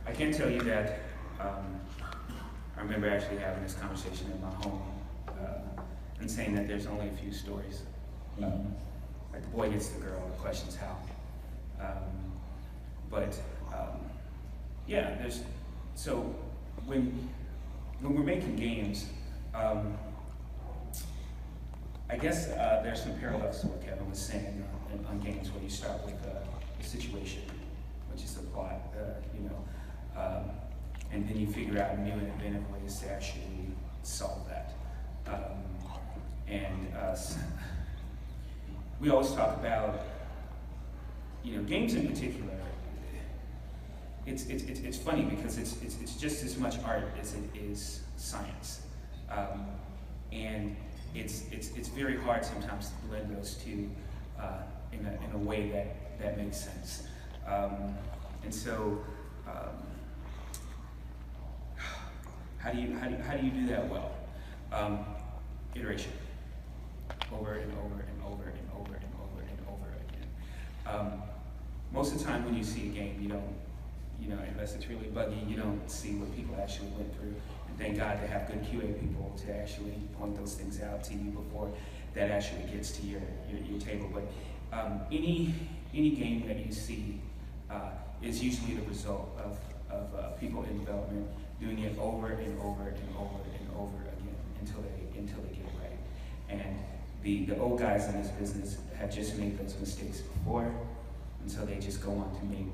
I can tell you that I remember actually having this conversation in my home and saying that there's only a few stories. Like the boy gets the girl, the question's how. Yeah, so when we're making games, I guess there's some parallels to what Kevin was saying on games where you start with the situation, which is the plot, and then you figure out new and inventive ways to actually solve that. We always talk about, games in particular. It's funny because it's just as much art as it is science, and it's very hard sometimes to blend those two in a way that makes sense. How do you do that well? Iteration, over and over and over and over and over and over again. Most of the time when you see a game, you don't, unless it's really buggy, you don't see what people actually went through. And thank God to have good QA people to actually point those things out to you before that actually gets to your table. But any game that you see is usually the result of people in development doing it over and over and over and over again until they get it right. And the old guys in this business have just made those mistakes before, and so they just go on to make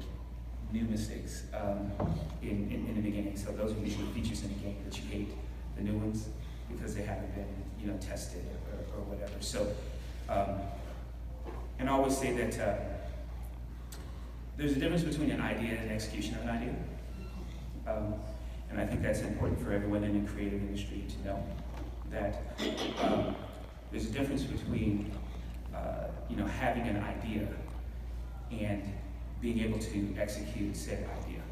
new mistakes in the beginning. So those are usually features in the game that you hate, the new ones, because they haven't been tested or whatever. So, and I always say that there's a difference between an idea and execution of an idea. And I think that's important for everyone in the creative industry to know that there's a difference between having an idea and being able to execute said idea.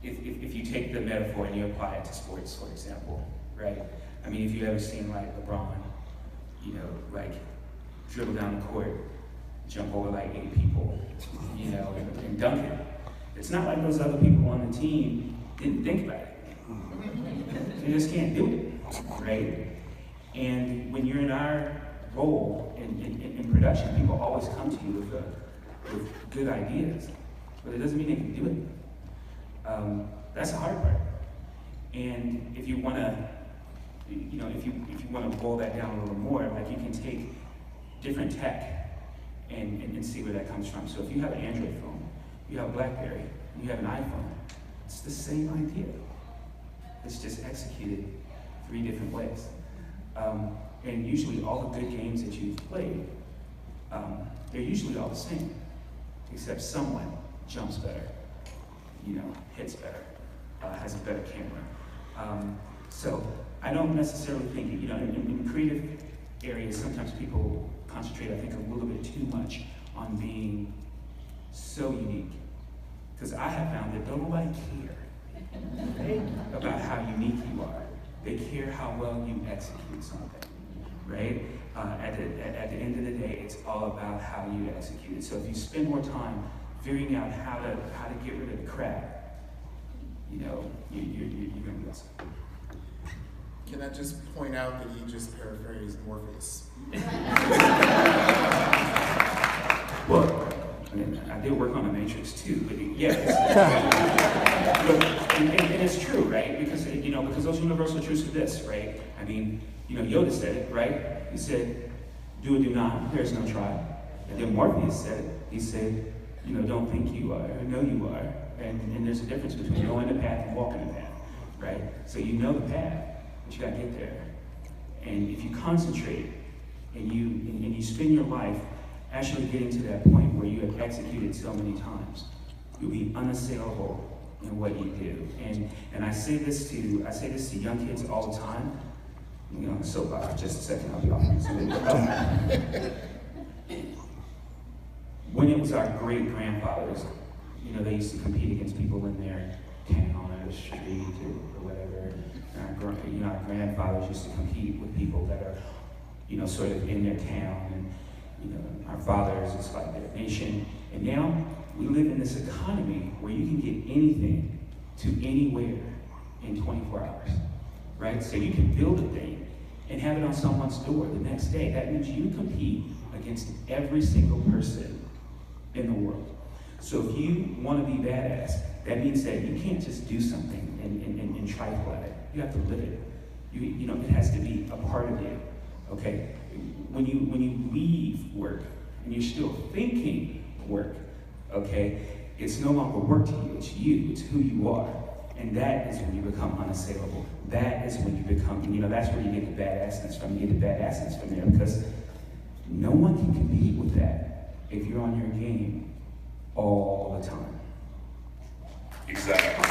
If you take the metaphor and you apply it to sports, for example, right? I mean, if you've ever seen like LeBron, dribble down the court, jump over like 8 people, and dunk it. It's not like those other people on the team didn't think about it. They just can't do it, right? And when you're in our role in production, people always come to you with good ideas, but it doesn't mean they can do it. That's the hard part. And if you want to, if you want to boil that down a little more, like you can take different tech and see where that comes from. So if you have an Android phone, you have a BlackBerry, you have an iPhone, it's the same idea. It's just executed 3 different ways. And usually all the good games that you've played, they're usually all the same, except someone jumps better, hits better, has a better camera. So I don't necessarily think, in creative areas, sometimes people concentrate, I think, a little bit too much on being so unique. Because I have found that don't nobody care about how unique you are. They care how well you execute something, right? At the end of the day, it's all about how you execute it. So if you spend more time figuring out how to get rid of the crap, you're gonna be awesome. Can I just point out that you just paraphrased Morpheus? Well, I did work on the Matrix too, but yeah, and it's true, right? Because because those universal truths are this, right? I mean, Yoda said it, right? He said, "Do or do not. There's no trial." And then Morpheus said it. He said, "Don't think you are, know you are." And there's a difference between knowing the path and walking the path, right? So you know the path, but you gotta get there. And if you concentrate and you spend your life actually getting to that point where you have executed so many times, you'll be unassailable in what you do. And I say this to young kids all the time. So just a second, I'll be off. When it was our great grandfathers, they used to compete against people in their town or the street or whatever. And our grandfathers used to compete with people that are, sort of in their town. You know, our fathers, it's like their nation. And now we live in this economy where you can get anything to anywhere in 24 hours, right? So you can build a thing and have it on someone's door the next day. That means you compete against every single person in the world. So if you want to be badass, that means that you can't just do something and trifle at it. You have to live it. You know, it has to be a part of you, okay? When you leave work and you're still thinking work, okay, it's no longer work to you, it's you, it's who you are. And that is when you become unassailable. That is when you become, you know, that's where you get the badassness from. You get the badassness from there because no one can compete with that if you're on your game all the time. Exactly.